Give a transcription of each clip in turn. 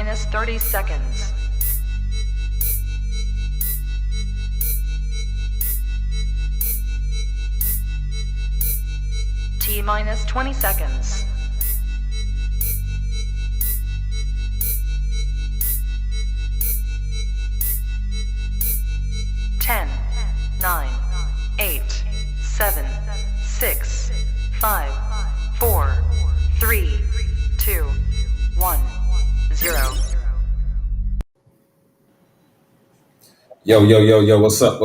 minus 30 seconds. T minus 20 seconds. 10, 9, 8, 7, 6, 5, 4, 3, 2, 1, 0. Yo, what's up?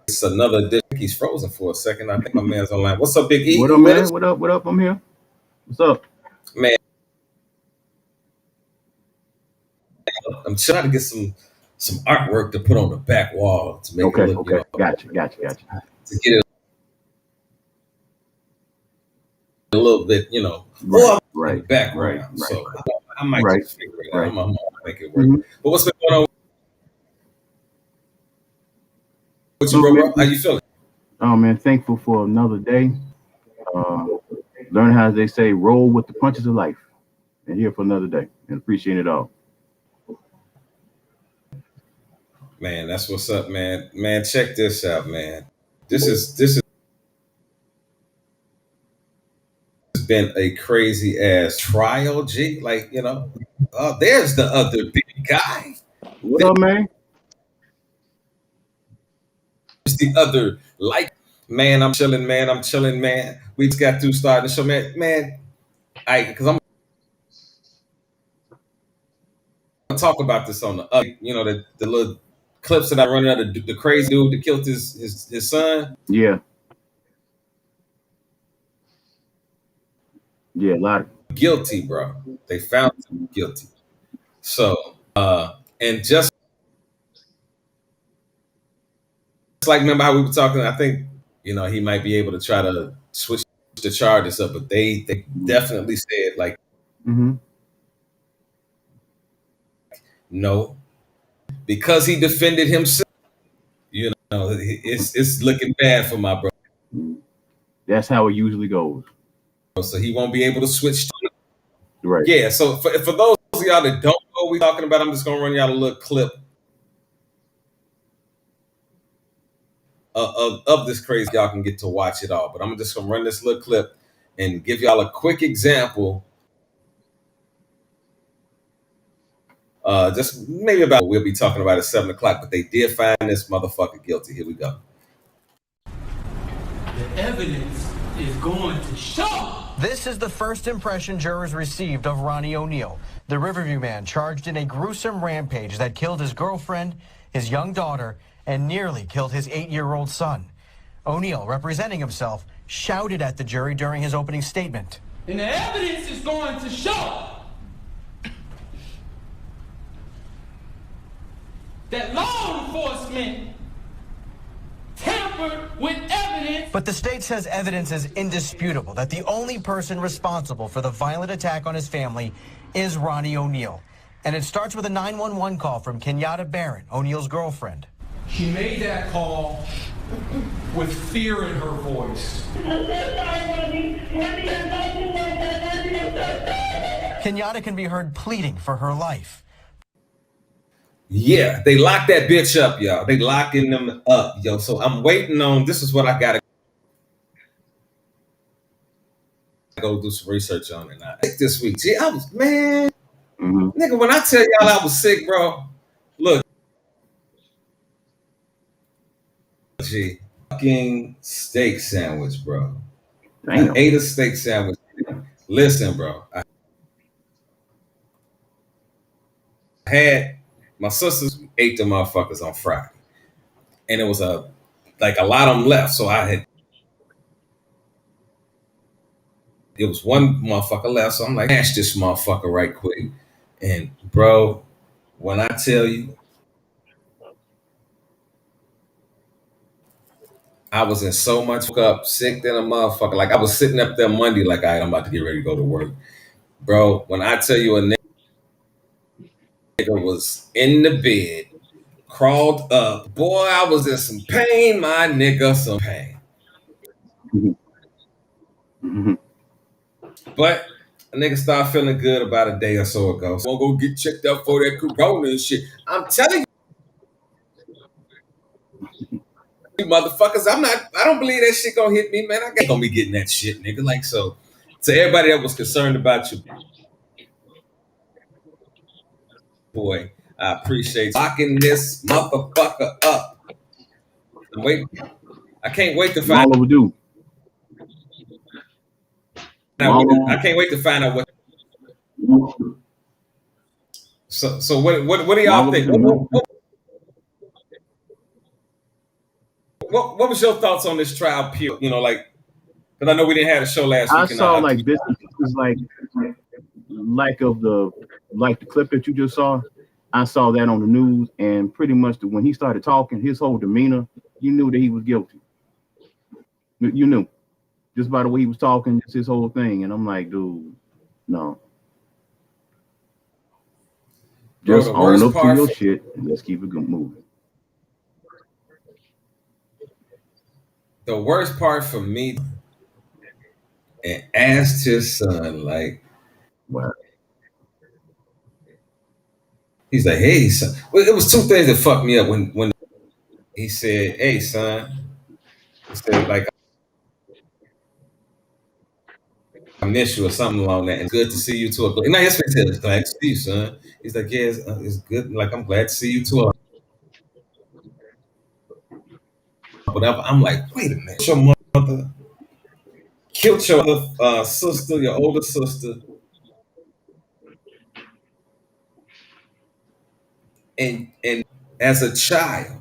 It's another edition. He's frozen for a second. I think my man's online. What's up, Big E? What up, man? What up? I'm here. What's up? Man, I'm trying to get some artwork to put on the back wall to make it look, Okay. Gotcha. To get it a little bit, Right. background. Right. So I might just figure it out. Right. I'm gonna make it work. But what's been going on with you, bro? How you feeling? Oh, man, thankful for another day. Learn how they say, roll with the punches of life. And here for another day. And appreciate it all. Man, that's what's up, man. Man, check this out, man. This has been a crazy ass trial, G. Like, there's the other big guy. What up, man? There's the other man. I'm chilling, man. We just got through starting the show, man. Because I'm gonna talk about this on the the little clips that I run out of the crazy dude that killed his son. Yeah, a lot of guilty, bro. They found him guilty. So, and just like, remember how we were talking, I think, he might be able to try to switch the charges up, but they definitely said, like, no, because he defended himself, it's looking bad for my brother. That's how it usually goes. So he won't be able to switch. Right. Yeah, so for those of y'all that don't know what we're talking about, I'm just going to run y'all a little clip of this crazy. Y'all can get to watch it all, but I'm just going to run this little clip and give y'all a quick example. Just maybe about we'll be talking about at 7 o'clock, but they did find this motherfucker guilty. Here we go. The evidence is going to show. This is the first impression jurors received of Ronnie O'Neal, the Riverview man charged in a gruesome rampage that killed his girlfriend, his young daughter, and nearly killed his 8-year-old son. O'Neal, representing himself, shouted at the jury during his opening statement. And the evidence is going to show that law enforcement tampered with evidence. But the state says evidence is indisputable, that the only person responsible for the violent attack on his family is Ronnie O'Neal. And it starts with a 911 call from Kenyatta Barron, O'Neal's girlfriend. She made that call with fear in her voice. Kenyatta can be heard pleading for her life. Yeah, they locked that bitch up, y'all. They locking them up, yo. So I'm waiting on, this is what I gotta go do some research on it now. This week. Gee, I was, man, nigga, when I tell y'all I was sick, bro, look. Gee, fucking steak sandwich, bro. Damn. I ate a steak sandwich. Listen, bro. I had my sisters ate the motherfuckers on Friday, and it was a lot of them left. So it was one motherfucker left. So I'm like, mash this motherfucker right quick. And bro, when I tell you, I was in so much up, sick than a motherfucker. Like I was sitting up there Monday, like, all right, I'm about to get ready to go to work, bro. When I tell you a nigga was in the bed, crawled up. Boy, I was in some pain, my nigga, some pain. But A nigga started feeling good about a day or so ago. So I'm gonna get checked out for that corona and shit. I'm telling you, motherfuckers, I don't believe that shit gonna hit me, man. I ain't gonna be getting that shit, nigga. Like, so to everybody that was concerned about you, boy, I appreciate locking this motherfucker up. I can't wait to find All overdue. out. I can't wait to find out what. So what do y'all think? What was your thoughts on this trial, Pure? You know, like, because I know we didn't have a show last week. I saw like this is like the clip that you just saw. I saw that on the news, and pretty much when he started talking, his whole demeanor, you knew that he was guilty. You knew just by the way he was talking, just his whole thing. And I'm like, dude, no. Just own up to your shit and let's keep it moving. The worst part for me, and asked his son, like, wow. He's like, hey, son. Well, it was two things that fucked me up when he said, hey, son. He said, like, I miss you or something along that. And good to see you too. And I guess he said, it's glad to see you, son. He's like, yeah, it's good. Like, I'm glad to see you too. Whatever. I'm like, wait a minute. Your mother killed your sister, your older sister. And as a child,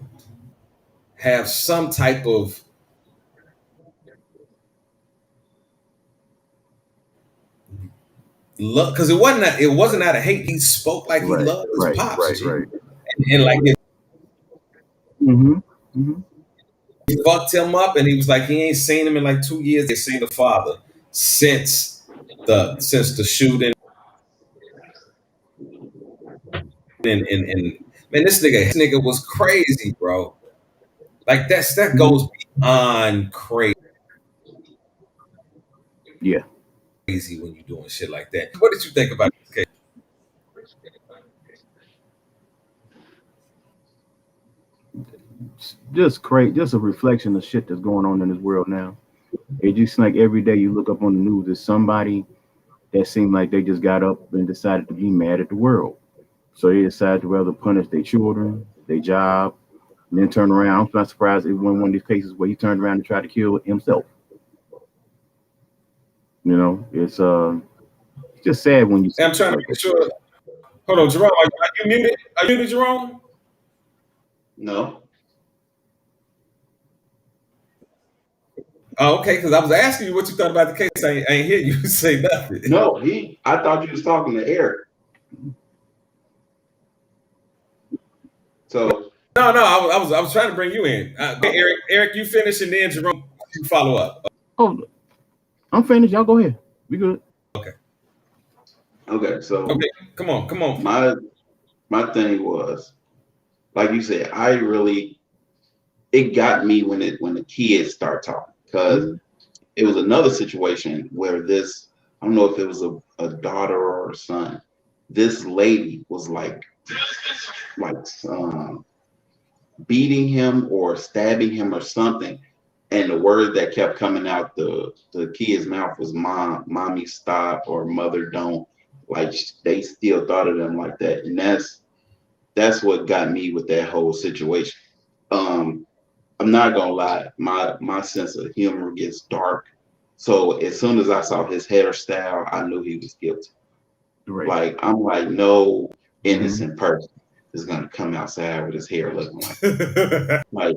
have some type of love, because it wasn't out of hate. He spoke like he loved his pops. Right. And like it, Mm-hmm. he fucked him up, and he was like, he ain't seen him in like 2 years. They seen the father since the shooting. And man, this nigga was crazy, bro. Like that goes beyond crazy. Yeah. Crazy when you're doing shit like that. What did you think about this case? Just crazy, just a reflection of shit that's going on in this world now. It just like every day you look up on the news, there's somebody that seemed like they just got up and decided to be mad at the world. So they decided to rather punish their children, their job, and then turn around. I'm not surprised it was one of these cases where he turned around and tried to kill himself. You know, it's just sad when you. I'm trying to make sure. Hold on, Jerome. Are you muted? Are you muted, Jerome? No. Oh, okay. Because I was asking you what you thought about the case. I ain't hear you say nothing. No, I thought you was talking to Eric. So no, I was trying to bring you in. Eric, you finish, and then Jerome, you follow up. Oh, I'm finished. Y'all go ahead. We good. Okay. So come on. My thing was, like you said, it got me when the kids start talking, because it was another situation where this, I don't know if it was a daughter or a son. This lady was like beating him or stabbing him or something, and the word that kept coming out the kid's mouth was mommy stop, or mother don't. Like, they still thought of them like that, and that's what got me with that whole situation. I'm not gonna lie, my sense of humor gets dark, so as soon as I saw his hairstyle, I knew he was guilty. Right. Like, I'm like, no innocent person is gonna come outside with his hair looking like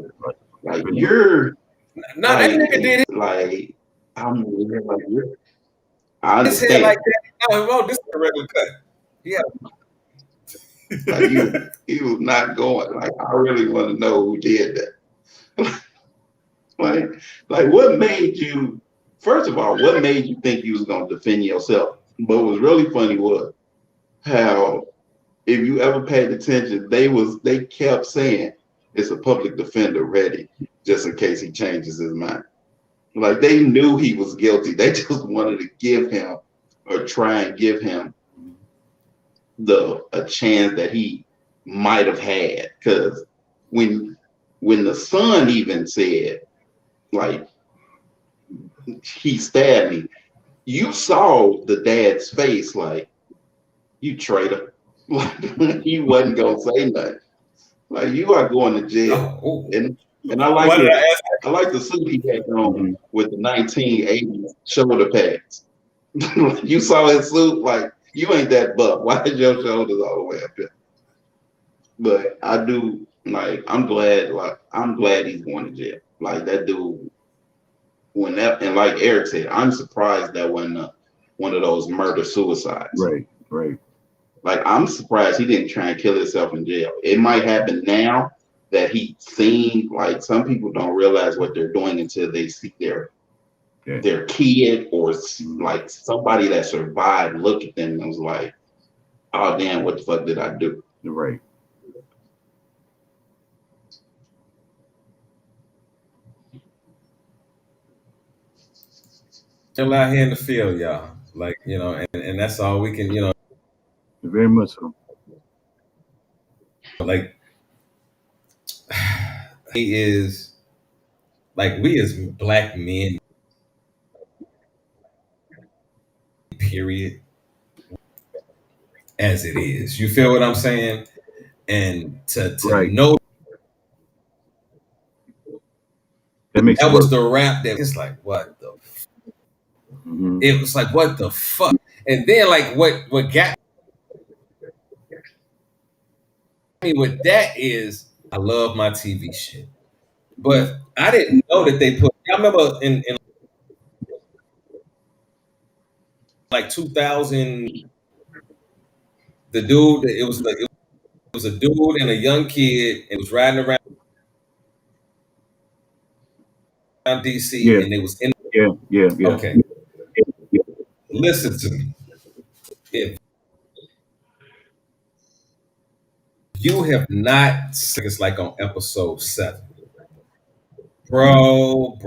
like you're no, that nigga did it. Like, I'm like, I understand. His hair like that. No, this is a regular cut. Yeah. Like, he was not going. Like, I really want to know who did that. like what made you? First of all, what made you think you was gonna defend yourself? But what was really funny was how, if you ever paid attention, they kept saying it's a public defender ready, just in case he changes his mind. Like, they knew he was guilty. They just wanted to give him or try and give him a chance that he might have had. Because when the son even said, like, he stabbed me, you saw the dad's face like, you traitor. Like, he wasn't gonna say nothing. Like, you are going to jail. Oh, And I like the suit he had on with the 1980s shoulder pads. You saw his suit, like, you ain't that buff. Why is your shoulders all the way up here? But I do, like, I'm glad he's going to jail. Like, that dude, and like Eric said, I'm surprised that when one of those murder suicides. Right. Like, I'm surprised he didn't try and kill himself in jail. It might happen now that he seen, like, some people don't realize what they're doing until they see their kid or like somebody that survived look at them and was like, oh damn, what the fuck did I do? Right. Still out here in the field, y'all. Like, you know, and that's all we can, you know. Very much so. Like, he is, like, we as black men, period, as it is. You feel what I'm saying? And to know that was the rap that it's like, what the it was like, what the fuck? And then, like, what got me with that is I love my TV shit. But I didn't know that they put, I remember in like 2000, the dude, it was a dude and a young kid and was riding around DC and it was in okay. Listen to me. If you have not, it's like on episode 7. Bro.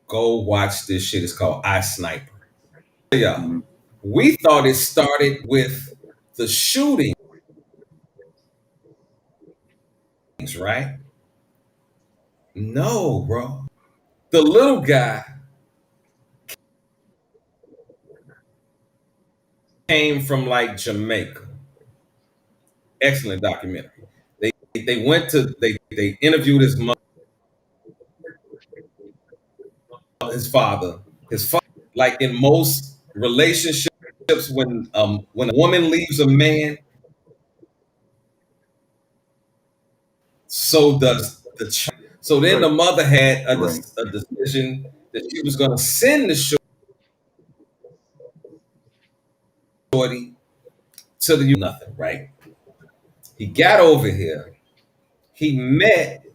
Go watch this shit. It's called I Sniper. Yeah. We thought it started with the shooting, right? No, bro. The little guy came from like Jamaica. Excellent documentary. They went to they interviewed his mother, his father. His father, like in most relationships, when a woman leaves a man, so does the child. So then the mother had a decision that she was going to send the shorty to the nothing, right? He got over here. He met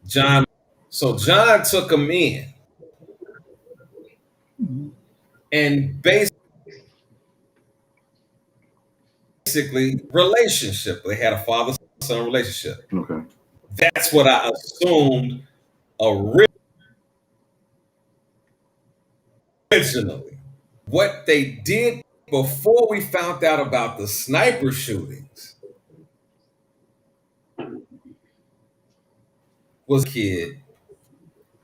John. So John took him in and basically relationship. They had a father-son relationship. Okay. That's what I assumed originally. What they did before we found out about the sniper shootings was a kid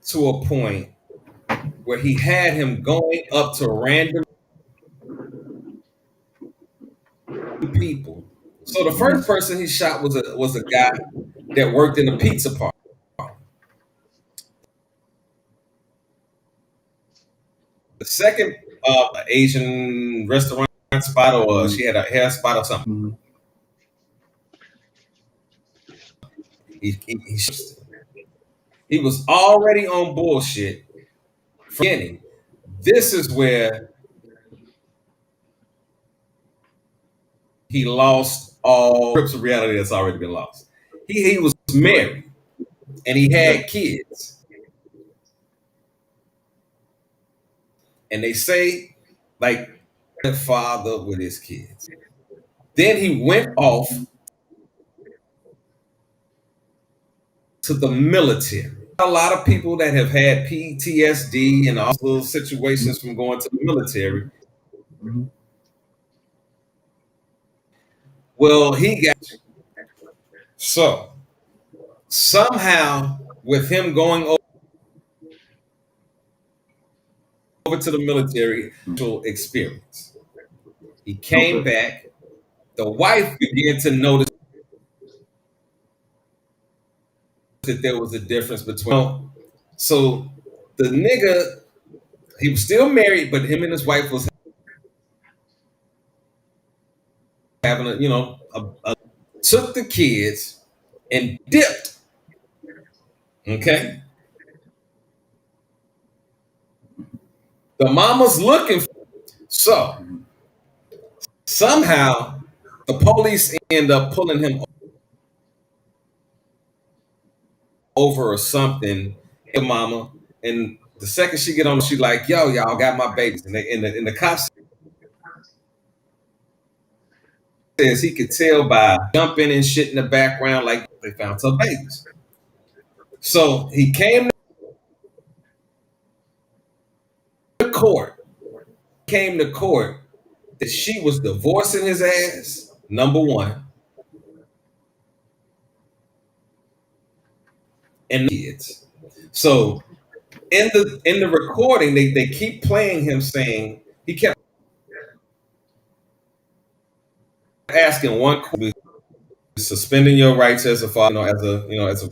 to a point where he had him going up to random people. So the first person he shot was a guy that worked in a pizza parlor. The second Asian restaurant spot, or she had a hair spot or something. He was already on bullshit. Beginning. This is where he lost all grips of reality that's already been lost. He was married and he had kids. And they say, like, a father with his kids. Then he went off to the military. A lot of people that have had PTSD and all those situations from going to the military. Mm-hmm. Well, he got so somehow with him going over to the military experience, he came back. The wife began to notice that there was a difference between. So the nigga, he was still married, but him and his wife was having took the kids and dipped. Okay. The mama's looking for, so somehow the police end up pulling him over or something. The mama, and the second she get on, she like, yo, y'all got my babies. And the cops says he could tell by jumping and shit in the background, like they found some babies. So he came to court, that she was divorcing his ass, number one, and the kids. So in the recording, they keep playing him saying, he kept asking one question, suspending your rights as a father, as a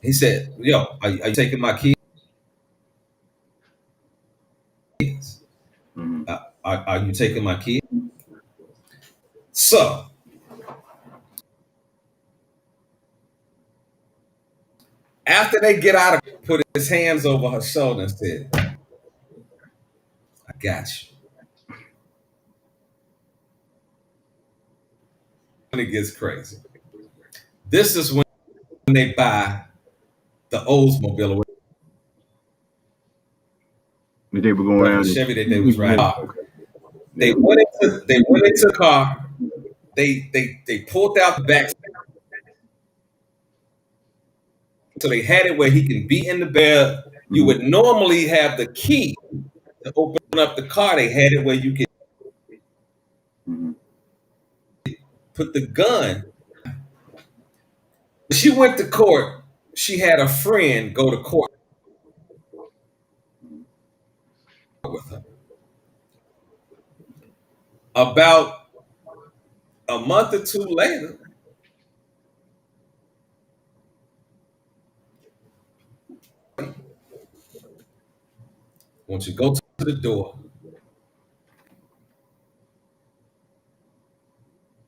he said, yo, are you taking my kids? Mm-hmm. Are you taking my kids? So after they get out of, put his hands over her shoulder and said, I got you. When it gets crazy. This is when they buy the Oldsmobile. They were going around The Chevy that they was riding. Okay. They went into the car. They pulled out the back. So they had it where he can be in the bed. You would normally have the key to open up the car. They had it where you could put the gun. She went to court. She had a friend go to court with her. About a month or two later, I want you to go to the door,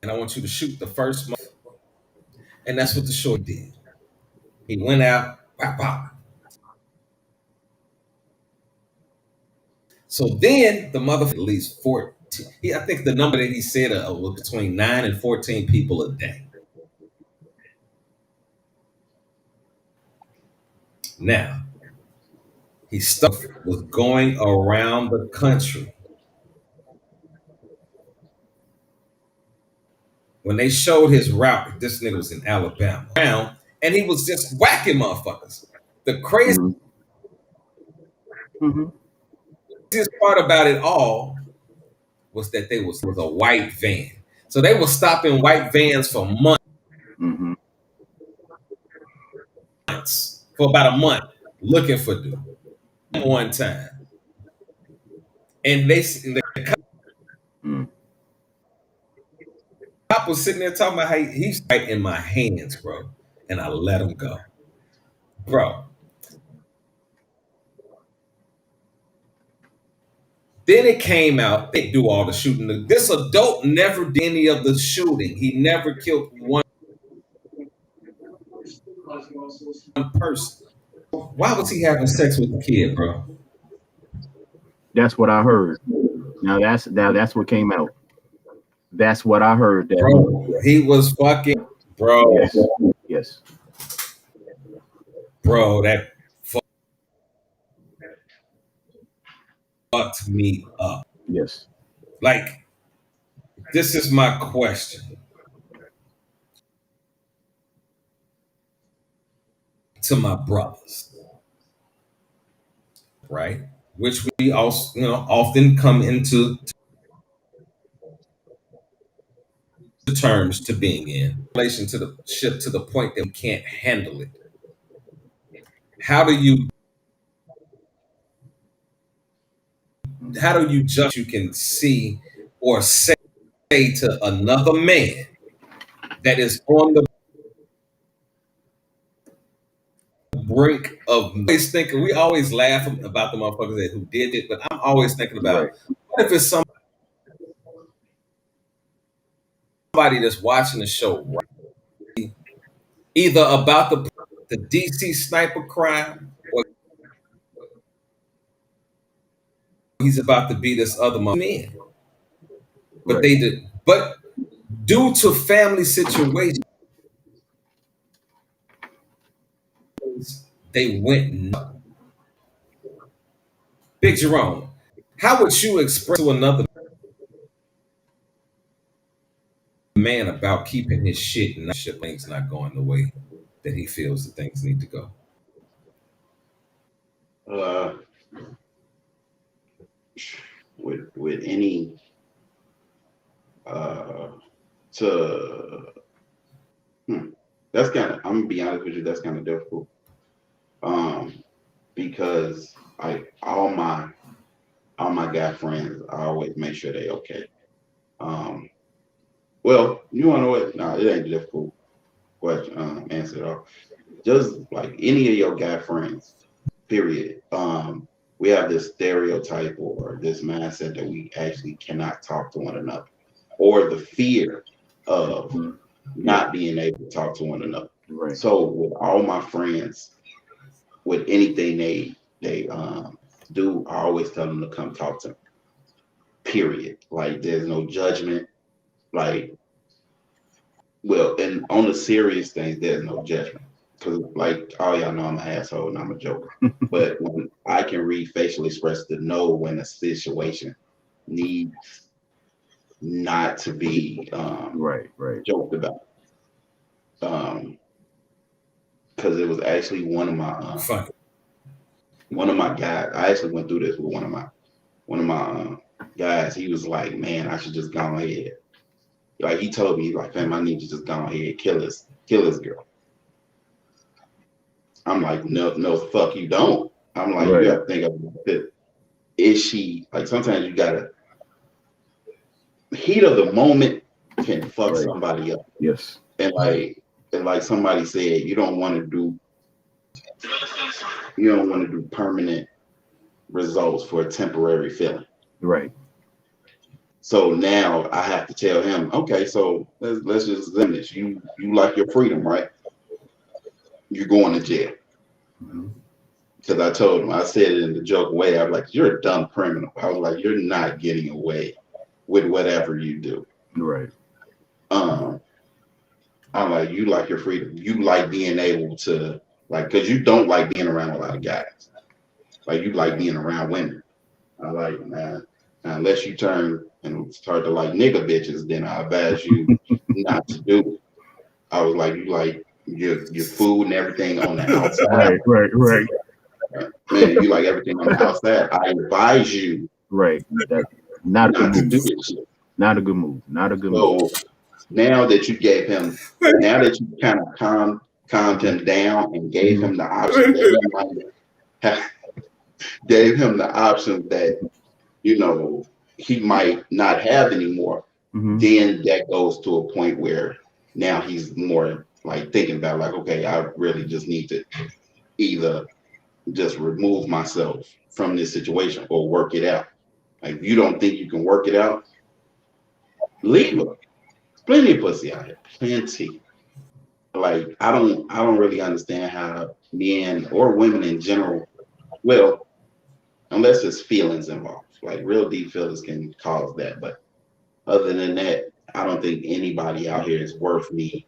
and I want you to shoot the first month. And that's what the short did. He went out, pop, pop. So then the motherfucker at least 14. I think the number that he said was between 9 and 14 people a day. Now, he was going around the country. When they showed his route, this nigga was in Alabama, and he was just whacking motherfuckers. The craziest part about it all was that they was a white van. So they were stopping white vans for months. For about a month, looking for dude. One time. And the cop was sitting there talking about how he's right in my hands, bro. And I let him go. Bro. Then it came out, they do all the shooting. This adult never did any of the shooting. He never killed one person. Why was he having sex with the kid, bro? That's what I heard. Now that's what came out. That's what I heard. That bro, he was fucking, bro. Yes. Bro, that fucked me up. Yes. Like, this is my question. to my brothers, right? Which we also, often come into terms to being in relation to the ship to the point that we can't handle it. How do you just you can see or say to another man that is on the brink of always thinking we always laugh about the motherfuckers that who did it, but I'm always thinking Right. about what if it's somebody that's watching the show, right? Either about the DC sniper crime or he's about to be this other man. But Right. they did but due to family situations, they went nuts. Big Jerome, how would you express to another man about keeping his shit and things not going the way that he feels that things need to go? With any to that's kind of, I'm gonna be honest with you, that's kind of difficult. Because all my guy friends, I always make sure they okay. Well, you wanna know what? No, it ain't a difficult question, answer at all. Just like any of your guy friends, period. We have this stereotype or this mindset that we actually cannot talk to one another, or the fear of not being able to talk to one another. Right. So with all my friends, with anything they do, I always tell them to come talk to me. Period. Like there's no judgment. Like, well, and on the serious things, there's no judgment. Cause like all y'all know I'm an asshole and I'm a joker. But when I can read facial express to know when a situation needs not to be Right. joked about. Because it was actually one of my guys. I actually went through this with one of my guys. He was like, "Man, I should just go ahead." Like he told me, like, "Fam, I need to just go ahead, kill his girl." I'm like, no, fuck you don't. I'm like, Right. you have to think about it. Is she like? Sometimes you gotta heat of the moment can fuck Right. somebody up, Yes. and like somebody said, you don't want to do permanent results for a temporary feeling. Right. So now I have to tell him, okay, so let's just limit this. You like your freedom, right? You're going to jail. Because I told him, I said it in the joke way. I was like, you're a dumb criminal. I was like, you're not getting away with whatever you do. Right. I'm like, you like your freedom. You like being able to, like, because you don't like being around a lot of guys. Like, you like being around women. I like, man, unless you turn and start to like nigga bitches, then I advise you not to do it. I was like, you like your food and everything on the outside. Right. Man, you like everything on the outside. I advise you Right. That's not a good to move. do this shit. Not a good move. Not a good So move. now that you kind of calmed him down and gave him the option that he might have, gave him the option that, he might not have anymore, then that goes to a point where now he's more like thinking about like, okay, I really just need to either just remove myself from this situation or work it out. Like, if you don't think you can work it out, leave her. Plenty of pussy out here. Plenty. Like, I don't really understand how men or women in general, well, unless there's feelings involved. Like, real deep feelings can cause that. But other than that, I don't think anybody out here is worth me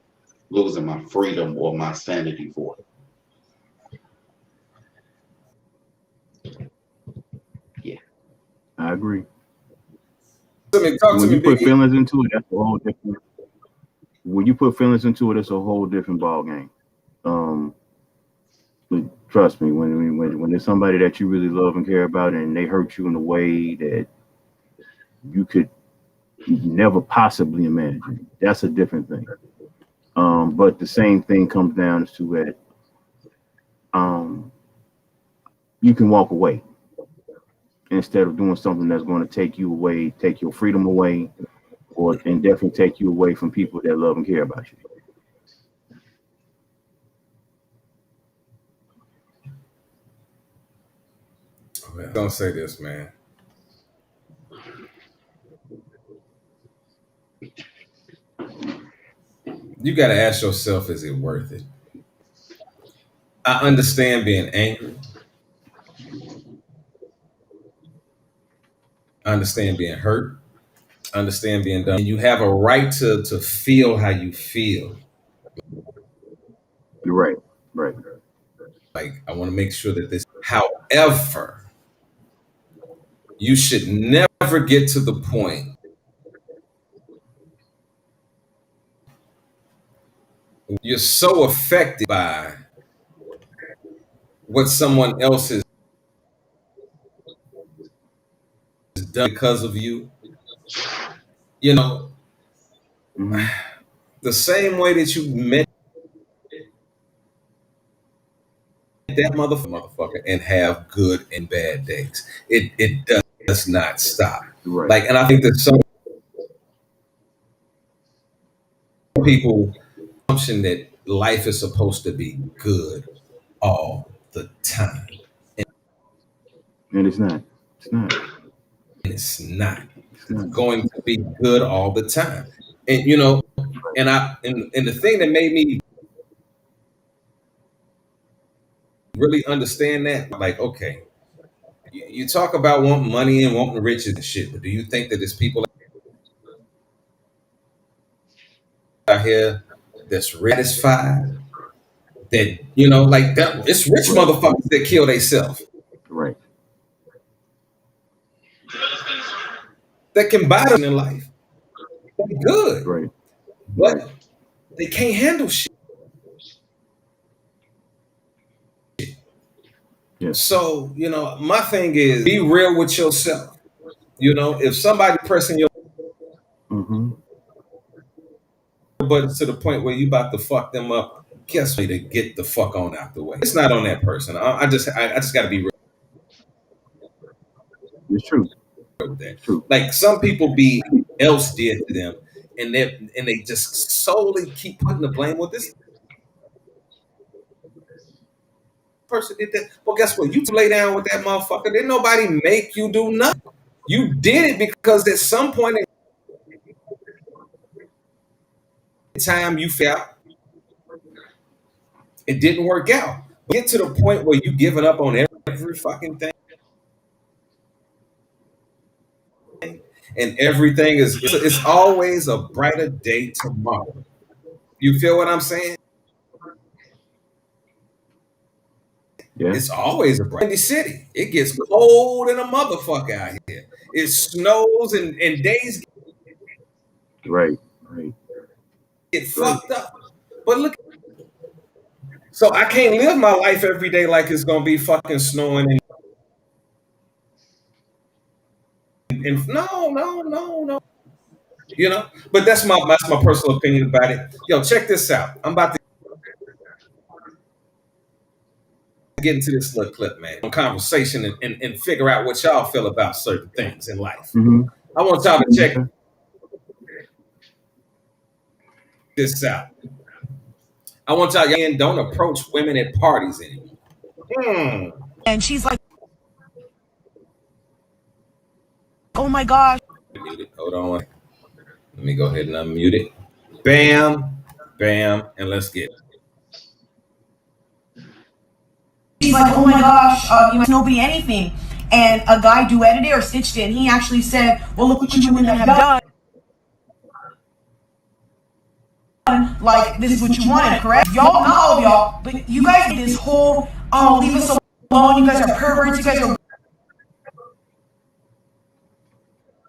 losing my freedom or my sanity for. Yeah. I agree. Talk When to you me, put Biggie. feelings into it, that's a whole different. When you put feelings into it, it's a whole different ball game. But trust me, when there's somebody that you really love and care about, and they hurt you in a way that you could never possibly imagine, that's a different thing. But the same thing comes down to that. You can walk away instead of doing something that's going to take you away, take your freedom away, and definitely take you away from people that love and care about you. Don't say this, man. You got to ask yourself, is it worth it? I understand being angry. I understand being hurt. I understand being done. And you have a right to feel how you feel. You're right. Right. Like, I want to make sure that this, however, you should never get to the point you're so affected by what someone else has done because of you. You know, the same way that you met that motherfucker and have good and bad days. It does not stop. Right. Like, and I think that some people assumption that life is supposed to be good all the time. And it's not. It's not. It's not. It's not. It's going to be good all the time. And you know, and the thing that made me really understand that, like, okay, you talk about wanting money and wanting riches and shit, but do you think that there's people out here that's satisfied? That, you know, like that, it's rich motherfuckers that kill themselves. Right. That can buy them in life. They're good. Right. But they can't handle shit. Yes. So, you know, my thing is be real with yourself. You know, if somebody pressing your button to the point where you about to fuck them up, guess what? To get the fuck on out the way. It's not on that person. I just got to be real. It's true. With that. True. Like, some people be else did to them, and they just solely keep putting the blame with this person did that. Well, guess what? You lay down with that motherfucker. Didn't nobody make you do nothing. You did it because at some point in time you felt it didn't work out. Get to the point where you giving up on every fucking thing. And everything it's always a brighter day tomorrow. You feel what I'm saying? Yeah. It's always a bright city. It gets cold and a motherfucker out here. It snows and days Right. get fucked up. But look, so I can't live my life every day like it's gonna be fucking snowing and no. You know, but that's my personal opinion about it. Yo, check this out. I'm about to get into this little clip, man, on conversation and figure out what y'all feel about certain things in life. I want y'all to check this out. I want y'all to don't approach women at parties anymore. And she's like, oh my gosh. Hold on. Let me go ahead and unmute it. Bam, and let's get it. She's like, oh my gosh, you must know be anything. And a guy duetted it or stitched it, and he actually said, well, look what you women have done. Like, this is what you wanted, correct? Y'all, not all of y'all, but you guys did this whole, leave us alone, you guys are perverts, you guys are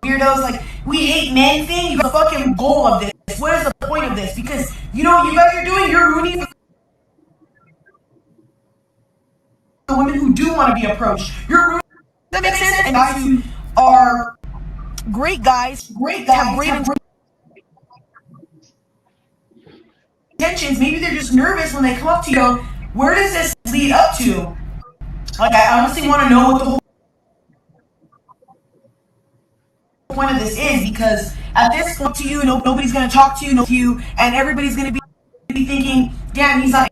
weirdos, like, we hate men thing. The fucking goal of this, what is the point of this? Because, you know what you guys are doing? You're ruining do want to be approached. You're rude. That makes sense. And guys who are great guys, have great intentions. Maybe they're just nervous when they come up to you. Where does this lead up to? Like, I honestly want to know what the whole point of this is, because at this point to you, nobody's going to talk to you, and everybody's going to be thinking, damn, he's not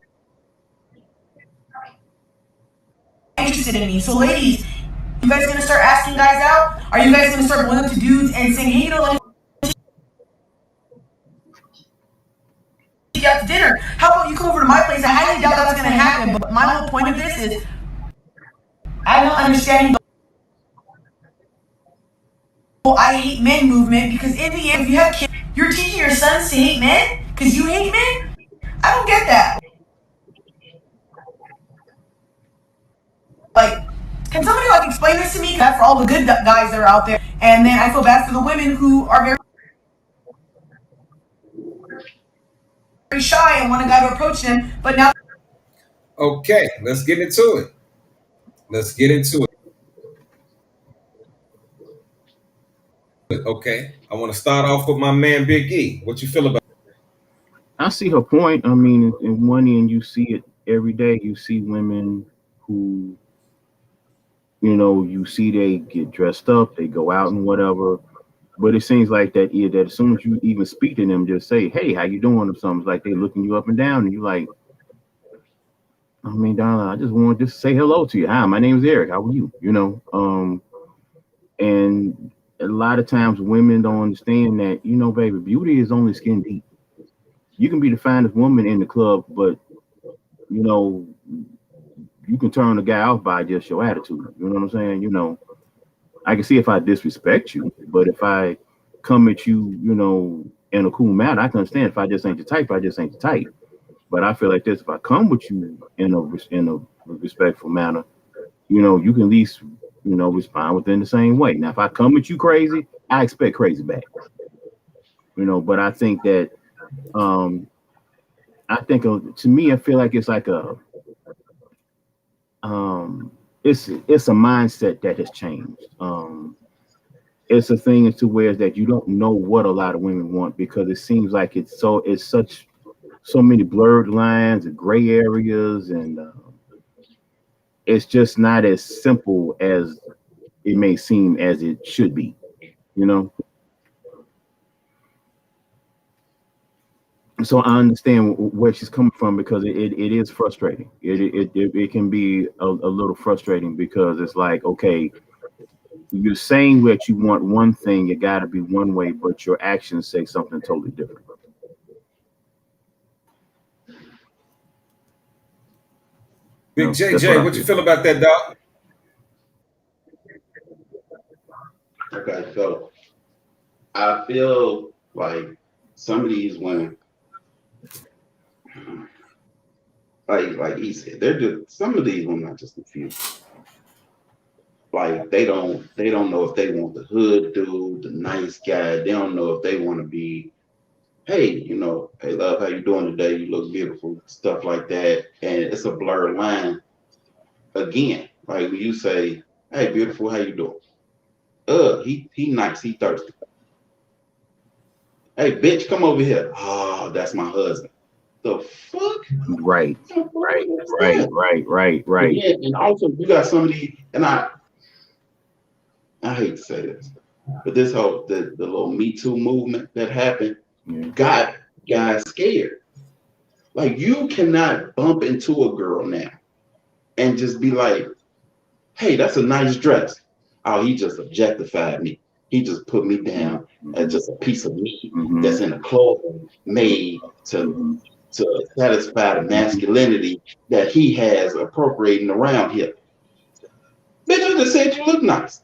interested in me. So ladies, you guys going to start asking guys out? Are you guys going to start going up to dudes and saying, hey, let me take you out to dinner? How about you come over to my place? I highly doubt that's going to happen, but my whole point of this is I'm not understanding the whole I hate men movement, because in the end, if you have kids, you're teaching your sons to hate men because you hate men? I don't get that. Like, can somebody like explain this to me? That's for all the good guys that are out there, and then I feel bad for the women who are very shy and want a guy to approach them, but now. Okay, let's get into it. Let's get into it. Okay, I want to start off with my man Big E. What you feel about? I see her point. I mean, in one end, you see it every day. You see women who, you know, you see they get dressed up, they go out and whatever. But it seems like that as soon as you even speak to them, just say, "Hey, how you doing?" or something. It's like they looking you up and down, and you like, I mean, darling, I just want to just say hello to you. Hi, my name is Eric. How are you? You know, and a lot of times women don't understand that, you know, baby, beauty is only skin deep. You can be the finest woman in the club, but you know, you can turn a guy off by just your attitude. You know what I'm saying? You know, I can see if I disrespect you, but if I come at you, you know, in a cool manner, I can understand. If I just ain't the type, I just ain't the type. But I feel like this: if I come with you in a respectful manner, you know, you can at least, you know, respond within the same way. Now, if I come at you crazy, I expect crazy back. You know, but I think that, to me, I feel like it's like it's a mindset that has changed. It's a thing to where that you don't know what a lot of women want, because it seems like it's so many blurred lines and gray areas, and it's just not as simple as it may seem as it should be, you know. So I understand where she's coming from, because it is frustrating. It can be a little frustrating, because it's like, okay, you're saying that you want one thing, it got to be one way, but your actions say something totally different. Big JJ, what you feel about that, dog? Okay, so I feel like some of these women, like he said, they're just, some of these women are just confused. Like they don't know if they want the hood dude, the nice guy. They don't know if they want to be, hey, you know, hey love, how you doing today? You look beautiful, stuff like that. And it's a blurred line. Again, like when you say, hey beautiful, how you doing? He nice, he thirsty. Hey bitch, come over here. Oh, that's my husband. The fuck? Right. Yeah, and also you got somebody, and I hate to say this, but this whole the little Me Too movement that happened got guys scared. Like you cannot bump into a girl now and just be like, hey, that's a nice dress. Oh, he just objectified me. He just put me down as just a piece of meat that's in a clothing made to satisfy the masculinity that he has appropriating around here. Bitch, I just said you look nice.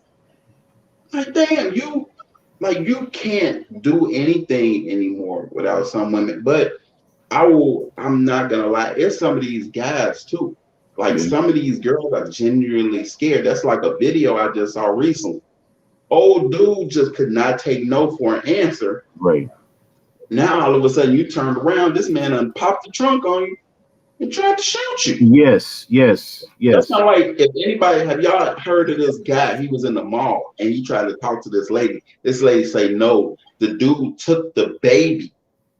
Like, damn, you can't do anything anymore without some women. But I'm not gonna lie, it's some of these guys too. Like some of these girls are genuinely scared. That's like a video I just saw recently. Old dude just could not take no for an answer. Right. Now all of a sudden you turned around, this man done popped the trunk on you. and tried to shoot you. Yes. That's not like, if anybody, have y'all heard of this guy? He was in the mall and he tried to talk to this lady. This lady say no. The dude took the baby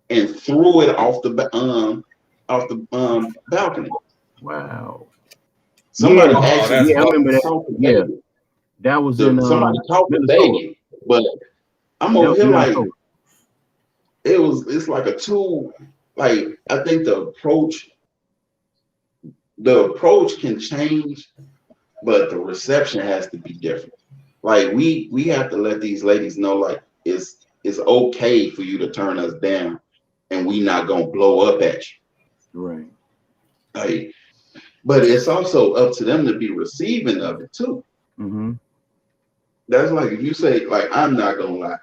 and threw it off the balcony. Wow. Somebody I actually remember that. caught the Yeah, baby. that was in Somebody caught the Minnesota. baby, but I'm That over was here like Minnesota. it's like a tool. Like, I think the approach can change, but the reception has to be different. Like, we have to let these ladies know, like, it's okay for you to turn us down, and we not gonna blow up at you. Right. Like, but it's also up to them to be receiving of it too. Mm-hmm. That's like, if you say, like, I'm not gonna lie,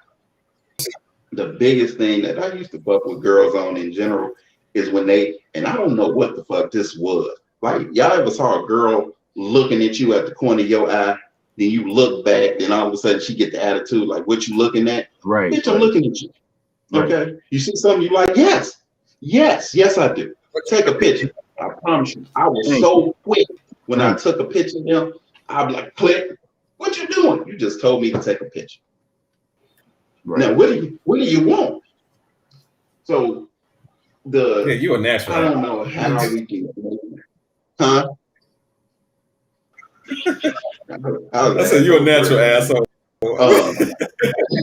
the biggest thing that I used to fuck with girls on in general is when they, and I don't know what the fuck this was. Like, y'all ever saw a girl looking at you at the corner of your eye, then you look back, then all of a sudden she get the attitude like, what you looking at? Right. Bitch, I'm looking at you. Right. Okay. You see something, you like, yes, I do. Take a picture. I promise you. I was so quick when I took a picture of him. I'd be like, click. What you doing? You just told me to take a picture. Right. Now, what do you want? So you a natural. I don't know how we can, huh? I said you a natural asshole.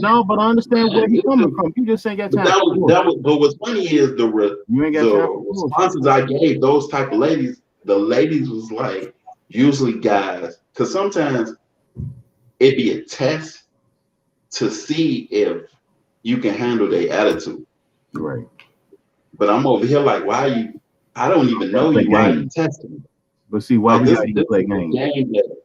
No, but I understand where he's coming from. You just ain't got time. But what's funny is the responses I gave those type of ladies. The ladies was like, usually guys, because sometimes it be a test to see if you can handle their attitude. Right. But I'm over here like, why are you? I don't even know you. Why are you testing me? But see, why like, we gotta play games? Game that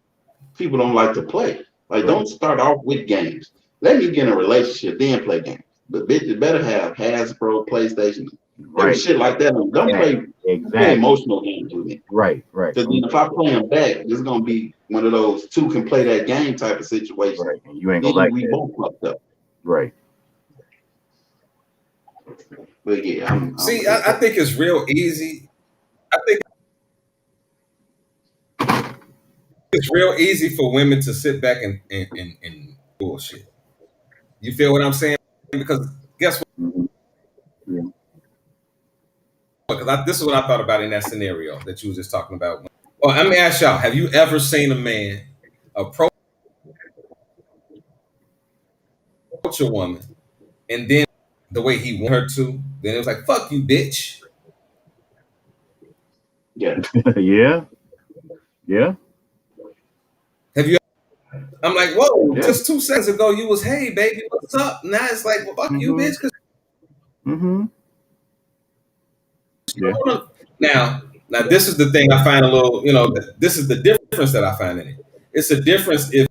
people don't like to play. Like, don't start off with games. Let me get in a relationship, then play games. But bitch, you better have Hasbro, PlayStation, shit like that. Don't play emotional games with me. Right. Because if I play them back, it's gonna be one of those two can play that game type of situation. Right. And you ain't gonna like we that. both fucked up. Right. But yeah, I think it's real easy. I think it's real easy for women to sit back and bullshit. You feel what I'm saying? Because guess what? Mm-hmm. Yeah. Because this is what I thought about in that scenario that you were just talking about. Well, let me ask y'all: have you ever seen a man approach a woman, and then the way he wanted her to, then it was like, "Fuck you, bitch." Yeah. Yeah. Have you? I'm like, whoa! Just 2 seconds ago, you was, "Hey, baby, what's up?" Now it's like, "Well, fuck you, bitch." Mm-hmm. Yeah. Now, this is the thing I find a little, this is the difference that I find in it. It's a difference if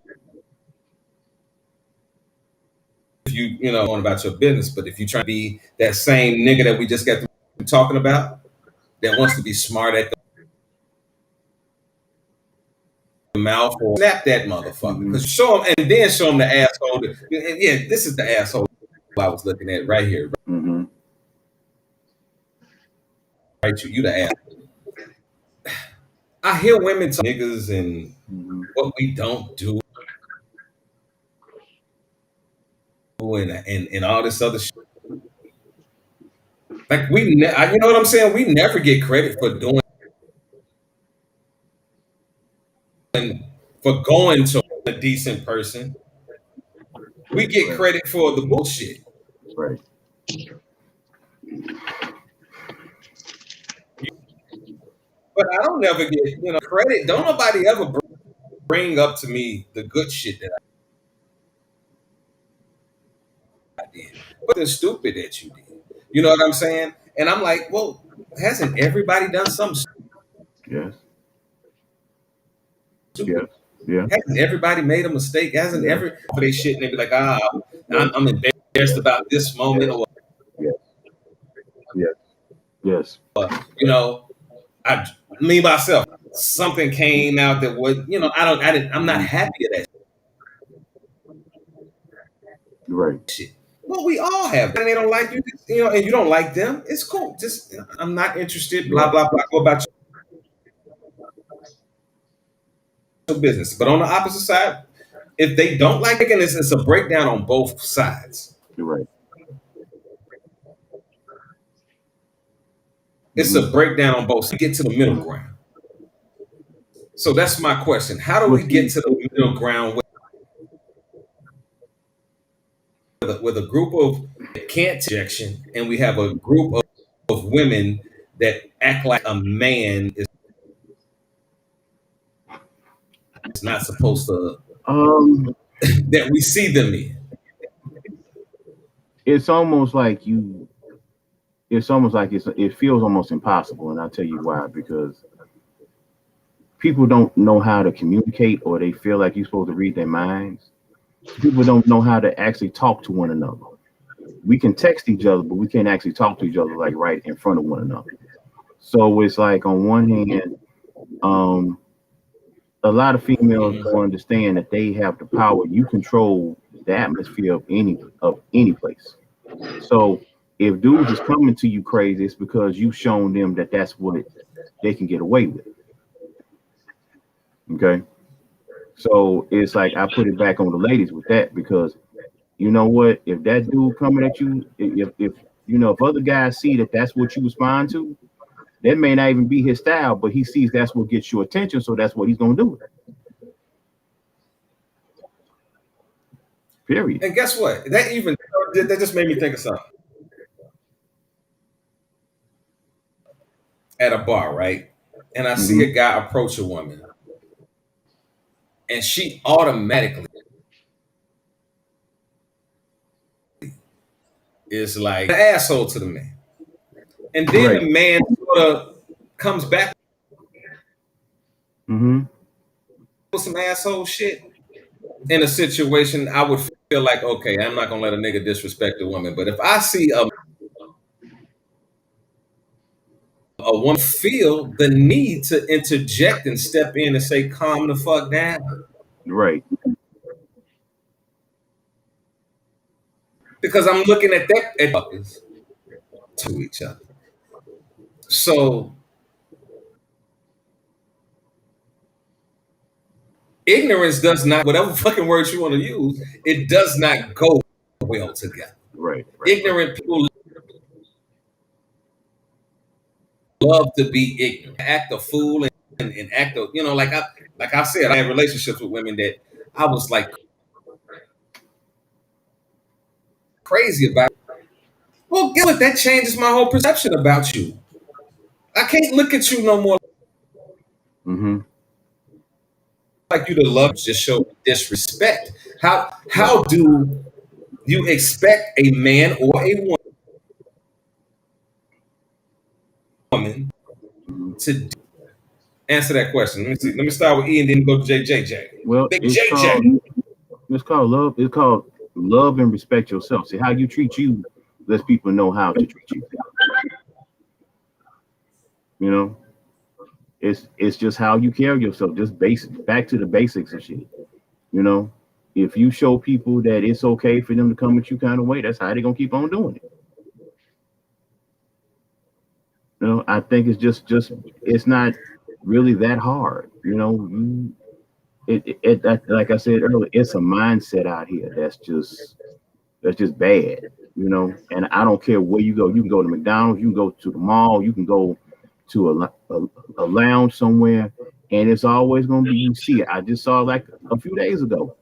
you on about your business, but if you try to be that same nigga that we just got through talking about, that wants to be smart at the mouth, or snap that motherfucker, because show him and then show him the asshole. Yeah, this is the asshole I was looking at right here. Mm-hmm. Right, you the ass. I hear women talk niggas and what we don't do, and all this other shit. Like you know what I'm saying? We never get credit for going to a decent person. We get credit for the bullshit. Right. But I don't never get credit. Don't nobody ever bring up to me the good shit that I did, but the stupid that you did. You know what I'm saying? And I'm like, well, hasn't everybody done something? Yes. Stupid? Yeah. Hasn't everybody made a mistake? Hasn't every for they shit and they be like, I'm embarrassed about this moment or Yes. Me myself, something came out that was, I'm not happy at that Right. shit. Well, we all have that. And they don't like you, and you don't like them. It's cool. Just I'm not interested. Blah blah blah. Go about your business. But on the opposite side, if they don't like it, and it's a breakdown on both sides. You're right. It's a breakdown on both sides. Get to the middle ground. So that's my question. How do we get to the middle ground with a group of can't injection, and we have a group of women that act like a man is not supposed to that we see them in? It's almost like it feels almost impossible, and I'll tell you why. Because people don't know how to communicate, or they feel like you're supposed to read their minds. People don't know how to actually talk to one another. We can text each other, but we can't actually talk to each other like right in front of one another. So it's like, on one hand, a lot of females don't understand that they have the power. You control the atmosphere of any place. So if dudes is coming to you crazy, it's because you've shown them that that's what they can get away with. Okay. So it's like, I put it back on the ladies with that, because you know what? If that dude coming at you, if other guys see that that's what you respond to, that may not even be his style, but he sees that's what gets your attention, so that's what he's gonna do. Period. And guess what? That just made me think of something. At a bar, right? And I see a guy approach a woman, and she automatically is like an asshole to the man. And then the man sort of comes back with some asshole shit. In a situation, I would feel like, okay, I'm not gonna let a nigga disrespect a woman. But if I see a woman feel the need to interject and step in and say, calm the fuck down. Right. Because I'm looking at that at fuckers to each other. So ignorance does not, whatever fucking words you want to use, it does not go well together. Right. Ignorant people love to be ignorant, act a fool, and act a, like I said, I had relationships with women that I was like crazy about. Well, guess what? That changes my whole perception about you. I can't look at you no more like you to love, just show disrespect. How do you expect a man or a woman to answer that question? Let me see. Let me start with E and then go to JJ. Well, Big it's JJ. called love. It's called love and respect yourself. See, how you treat you lets people know how to treat you. You know, it's just how you carry yourself. Just back to the basics of shit. You know, if you show people that it's okay for them to come at you kind of way, that's how they're gonna keep on doing it. You know, I think it's just it's not really that hard. You know, like I said earlier, it's a mindset out here that's just bad. You know, and I don't care where you go. You can go to McDonald's, you can go to the mall, you can go to a lounge somewhere, and it's always going to be, you see it. I just saw like a few days ago,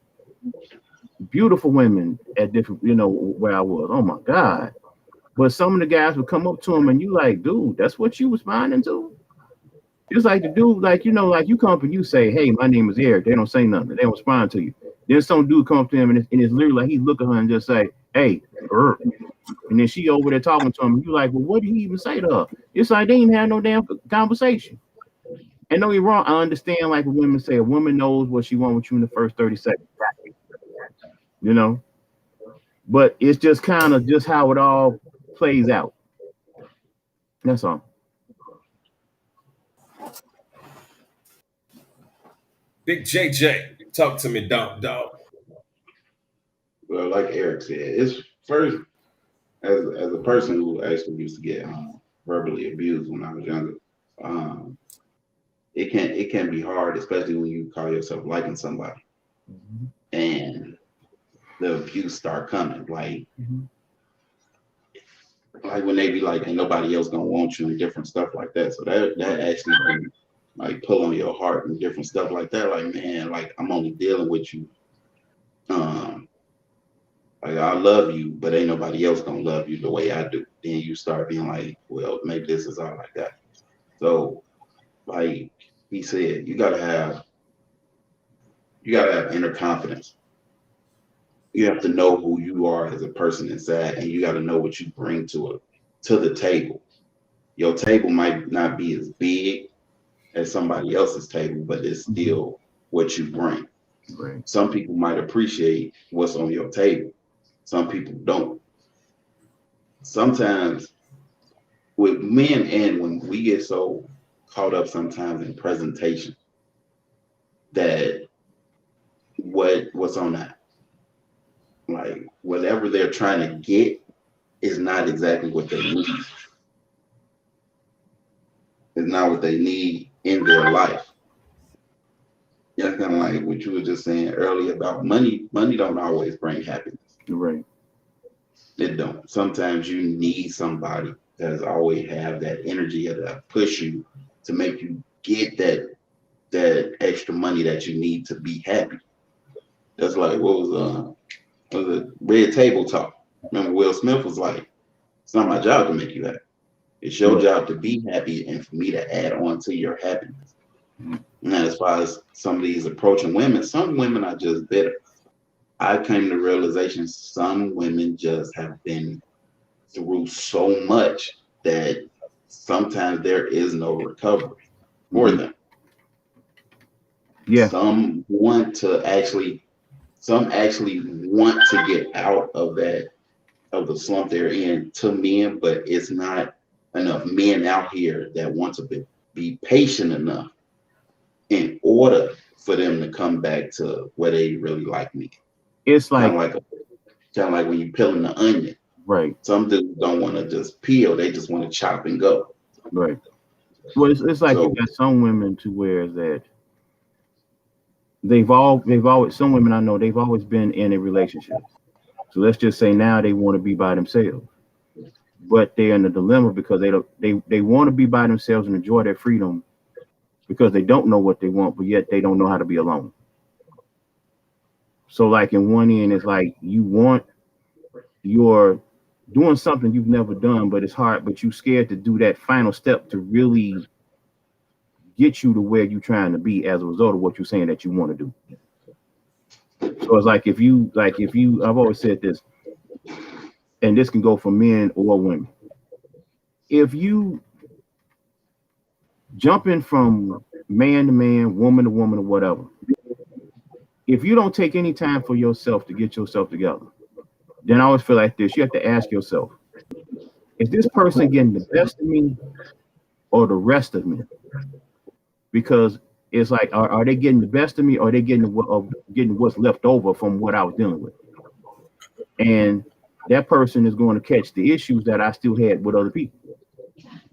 beautiful women at different, where I was. Oh my God. But some of the guys would come up to him and you like, dude, that's what you responding to? It's like the dude, like, like you come up and you say, hey, my name is Eric. They don't say nothing. They don't respond to you. Then some dude comes to him and it's literally like he look at her and just say, hey, and then she over there talking to him. And you like, well, what did he even say to her? It's like they didn't have no damn conversation. And don't get me wrong, I understand, like when women say, a woman knows what she wants with you in the first 30 seconds. But it's just kind of just how it all plays out. That's all. Big JJ, talk to me, dog. Well, like Eric said, first, as a person who actually used to get verbally abused when I was younger, it can be hard, especially when you call yourself liking somebody, and the abuse start coming, like when they be like, ain't nobody else gonna want you and different stuff like that. So that actually can like pull on your heart and different stuff like that. Like, man, like I'm only dealing with you. Like I love you, but ain't nobody else gonna love you the way I do. Then you start being like, well, maybe this is all like that. So, like he said, you gotta have inner confidence. You have to know who you are as a person inside, and you got to know what you bring to the table. Your table might not be as big as somebody else's table, but it's still what you bring. Right. Some people might appreciate what's on your table. Some people don't. Sometimes with men and when we get so caught up sometimes in presentation that what's on that, like whatever they're trying to get is not exactly what they need. It's not what they need in their life. Yeah, kind of like what you were just saying earlier about money. Money don't always bring happiness. Right. It don't. Sometimes you need somebody that's always have that energy that push you to make you get that extra money that you need to be happy. That's like what was it? Red Table Talk. Remember Will Smith was like, it's not my job to make you happy. It's your job to be happy and for me to add on to your happiness. And as far as some of these approaching women, some women are just bitter. I came to the realization some women just have been through so much that sometimes there is no recovery for them. Yeah. Some actually want to get out of the slump they're in to men, but it's not enough men out here that want to be patient enough in order for them to come back to where they really like me. It's like kind of like when you peeling the onion. Right. Some dudes don't want to just peel; they just want to chop and go. Right. Well, it's like you got some women to where that they've always some women I know they've always been in a relationship. So let's just say now they want to be by themselves, but they're in a dilemma because they want to be by themselves and enjoy their freedom because they don't know what they want, but yet they don't know how to be alone. So like in one end, it's like you're doing something you've never done, but it's hard, but you're scared to do that final step to really get you to where you're trying to be as a result of what you're saying that you want to do. So it's like if you I've always said this, and this can go for men or women. If you jumping from man to man, woman to woman, or whatever, if you don't take any time for yourself to get yourself together, then I always feel like this. You have to ask yourself, is this person getting the best of me or the rest of me? Because it's like, are they getting the best of me or are they getting what's left over from what I was dealing with? And that person is going to catch the issues that I still had with other people.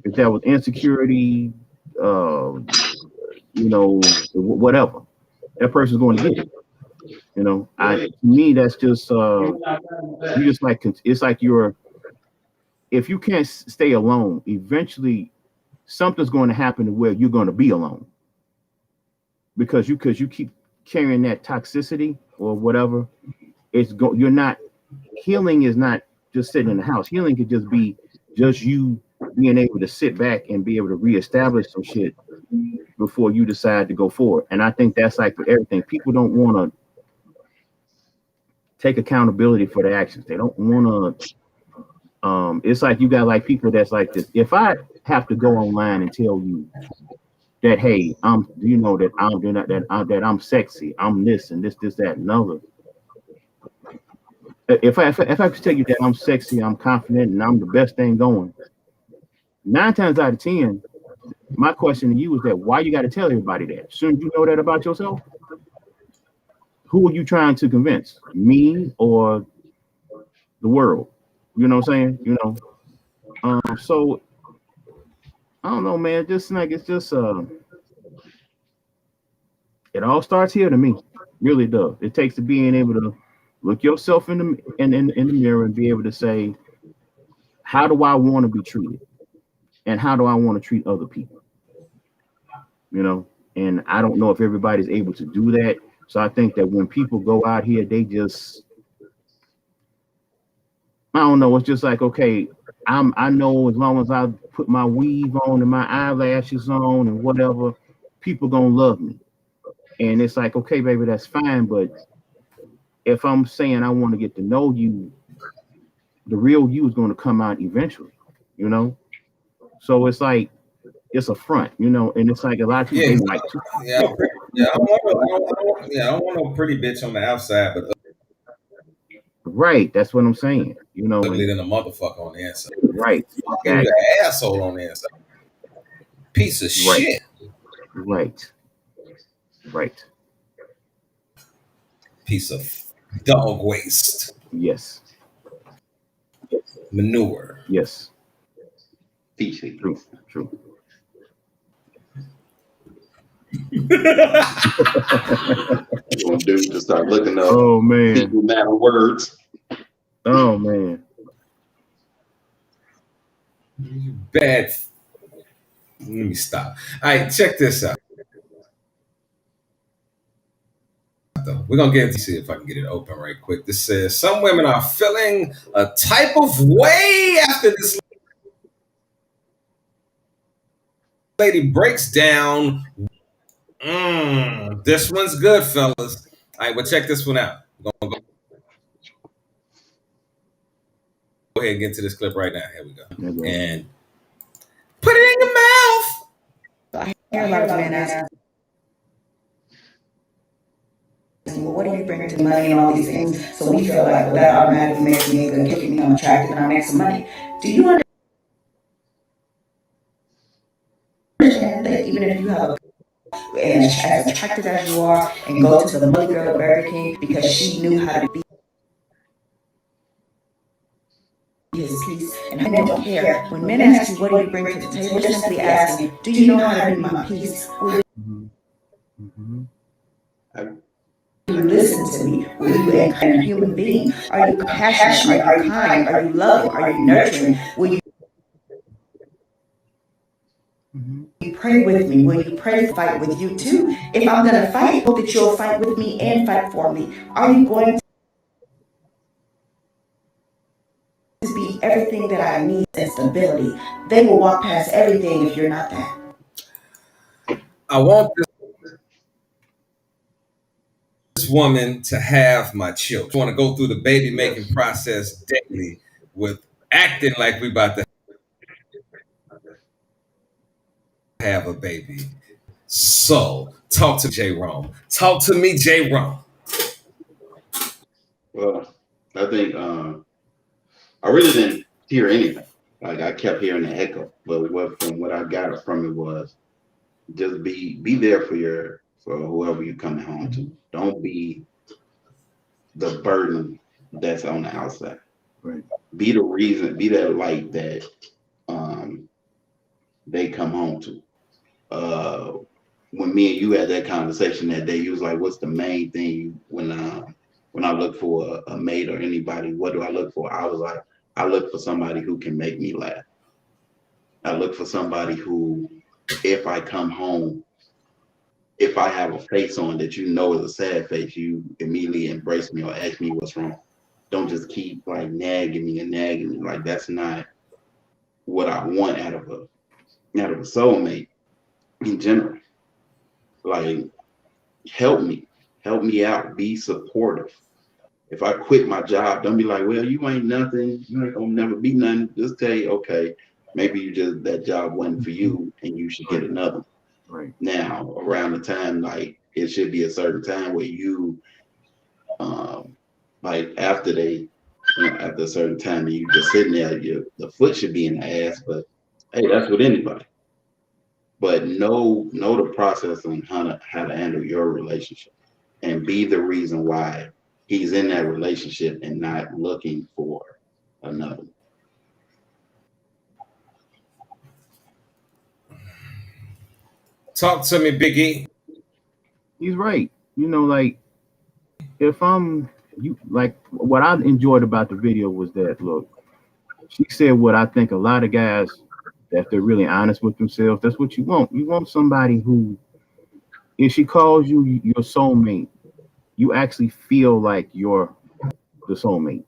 If that was insecurity, whatever, that person's going to get it. To me, that's just it's like if you can't stay alone, eventually something's going to happen to where you're going to be alone because you keep carrying that toxicity or whatever. You're not healing is not just sitting in the house. Healing could just be just you being able to sit back and be able to reestablish some shit before you decide to go forward. And I think that's like with everything. People don't want to take accountability for their actions. They don't want to. It's like you got like people that's like this. If I have to go online and tell you that, hey, that I'm sexy, I'm this and this, that, and other. If I could tell you that I'm sexy, I'm confident, and I'm the best thing going, 9 times out of 10, my question to you is that why you got to tell everybody that? Shouldn't you know that about yourself? Who are you trying to convince? Me or the world. You know what I'm saying? You know. So I don't know, man. Just like it's just it all starts here to me. Really does. It takes to being able to look yourself in the mirror and be able to say, how do I want to be treated? And how do I want to treat other people? You know, and I don't know if everybody's able to do that. So I think that when people go out here, they just, I don't know, it's just like, okay, I know as long as I put my weave on and my eyelashes on and whatever, people gonna love me. And it's like, okay, baby, that's fine. But if I'm saying I want to get to know you, the real you is going to come out eventually, you know? So it's like, it's a front, you know, and it's like a lot of people, Yeah, they yeah, like to, yeah. I don't want no pretty bitch on the outside, but right. That's what I'm saying, you know, ugly and than a motherfucker on the inside. right. You Exactly. an asshole on the inside. Piece of Right. shit. Right. Right. Piece of dog waste. Yes. Manure. Yes. Feces. True. True. You gonna do to start looking up Oh man. fecal matter words. Oh man. Bad. Let me stop. All right, check this out. We're gonna get into see if I can get it open right quick. This says some women are feeling a type of way after this lady breaks down. This one's good, fellas. All right, well, check this one out. We're gonna go ahead and get to this clip right now. Here we go. And put it in your mouth. I hear a lot of men ask, well, what do you bring to money and all these things? So we feel like, well, that automatically makes me a good kick me, I'm attractive and I make some money. Do you understand that even if you have and as attractive as you are and go to the money girl at Burger King because she knew how to be his piece, and men don't care. When men ask you, what do you bring to the table, they're simply asking, do you know how to be my piece? Will you listen to me? Will you be a human being? Are you compassionate? Are you kind? Are you loving? Are you nurturing? Will you pray with me? Will you pray fight with you too? If I'm gonna fight, hope that you'll fight with me and fight for me. Are you going to be everything that I need and stability? They will walk past everything if you're not that. I want this woman to have my children. I want to go through the baby making process daily with acting like we about to have a baby. So talk to J. Rome. Talk to me, J. Rome. Well, I think I really didn't hear anything. Like I kept hearing the echo, but what I got from it was just be there for whoever you're coming home to. Don't be the burden that's on the outside. Right. Be the reason, be that light that they come home to. When me and you had that conversation that day, you was like, "What's the main thing when I look for a mate or anybody? What do I look for?" I was like, "I look for somebody who can make me laugh. I look for somebody who, if I come home, if I have a face on that you know is a sad face, you immediately embrace me or ask me what's wrong. Don't just keep like nagging me and nagging me. Like that's not what I want out of a soulmate in general. Like help me out, be supportive. If I quit my job, don't be like, well, you ain't nothing, you ain't gonna never be nothing. Just say, okay, maybe you just that job wasn't for you and you should get another. Right. Now, around the time, like it should be a certain time where you like after after a certain time and you just sitting there, the foot should be in the ass, but hey, that's with anybody. But know the process on how to handle your relationship and be the reason why he's in that relationship and not looking for another. Talk to me, Biggie. He's right. You know, like if I'm you like what I enjoyed about the video was that look, she said what I think a lot of guys, that they're really honest with themselves, that's what you want. You want somebody who, if she calls you your soulmate, you actually feel like you're the soulmate.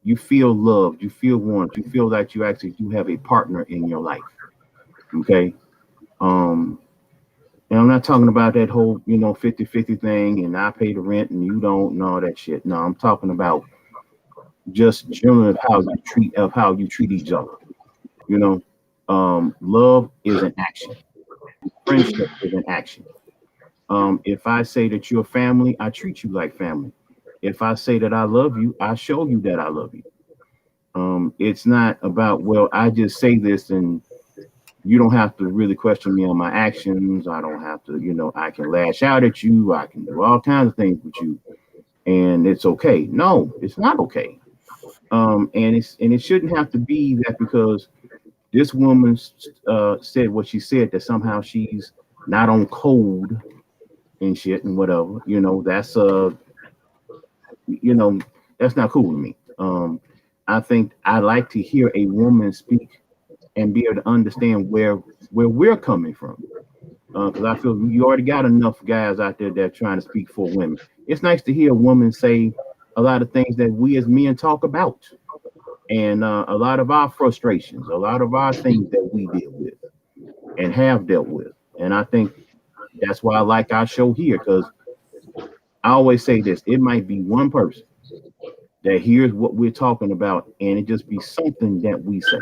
You feel loved, you feel warmth, you feel that you actually do have a partner in your life. Okay. And I'm not talking about that whole, 50-50 thing and I pay the rent and you don't and all that shit. No, I'm talking about just generally of how you treat each other. Love is an action. Friendship is an action. If I say that you're family, I treat you like family. If I say that I love you, I show you that I love you. It's not about, well, I just say this and you don't have to really question me on my actions. I don't have to, I can lash out at you. I can do all kinds of things with you. And it's okay. No, it's not okay. And it shouldn't have to be that because this woman said what she said, that somehow she's not on code and shit and whatever. That's that's not cool to me. I think I like to hear a woman speak and be able to understand where we're coming from. Because I feel you already got enough guys out there that are trying to speak for women. It's nice to hear a woman say a lot of things that we as men talk about. And a lot of our frustrations, a lot of our things that we deal with and have dealt with. And I think that's why I like our show here, because I always say this, it might be one person that hears what we're talking about and it just be something that we say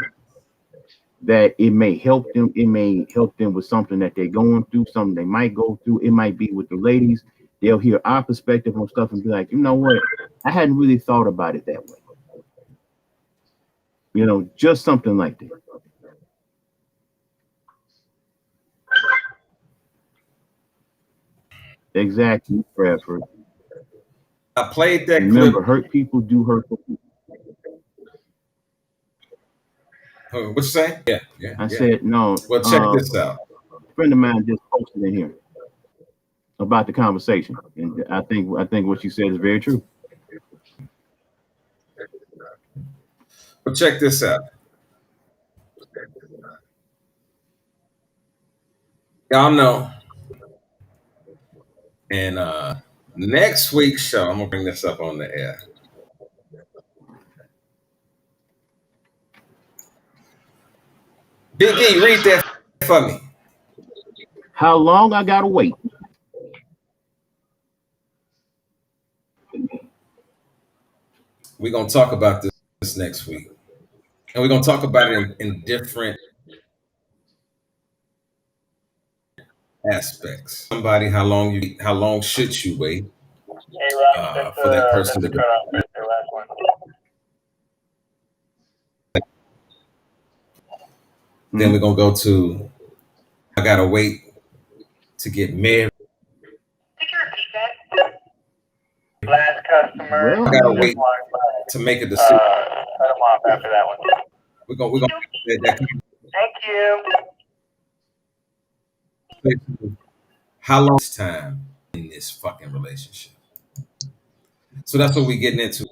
that it may help them. It may help them with something that they're going through, something they might go through. It might be with the ladies. They'll hear our perspective on stuff and be like, you know what? I hadn't really thought about it that way. Just something like that. Exactly, Bradford. I played that Remember, clip. hurt people do hurt people. What you say? Yeah. I said no. Well, check this out. A friend of mine just posted in here about the conversation, and I think what you said is very true. Well, check this out. Y'all know. And next week's show, I'm gonna bring this up on the air. Big E, read that for me. How long I gotta wait? We're gonna talk about this next week, and we're gonna talk about it in different aspects. Somebody, how long should you wait for that person to do? Then we're gonna go to, I gotta wait to get married. Last customer. Well, I gotta wait to make a decision. Cut them off after that one. We're gonna Thank you. how long is time in this fucking relationship? So that's what we're getting into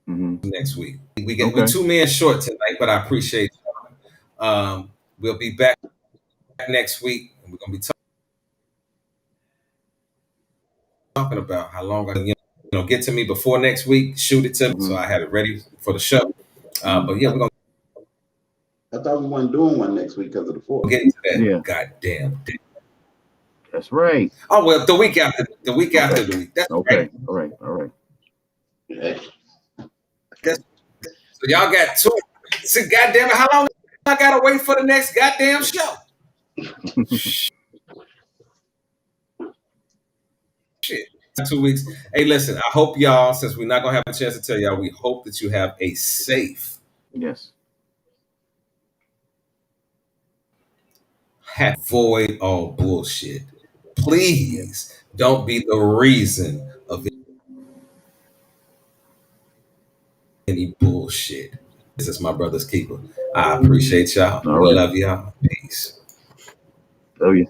next week. We're 2 men short tonight, but I appreciate it. We'll be back next week, and we're gonna be talking about how long I can get to me before next week. Shoot it to me, so I had it ready for the show. But yeah, we're gonna. I thought we weren't doing one next week because of the 4th. We'll get into that. Yeah. Goddamn. That's right. Oh well, the week after the week. That's okay. Right. All right. Yeah. So y'all got 2. See, goddamn it, how long I gotta wait for the next goddamn show? Shit. 2 weeks. Hey, listen, I hope y'all, since we're not gonna have a chance to tell y'all, we hope that you have a safe, Yes. avoid all bullshit. Please Don't be the reason of any bullshit. This is my brother's keeper. I appreciate y'all. All We right. love y'all. Peace. Love you.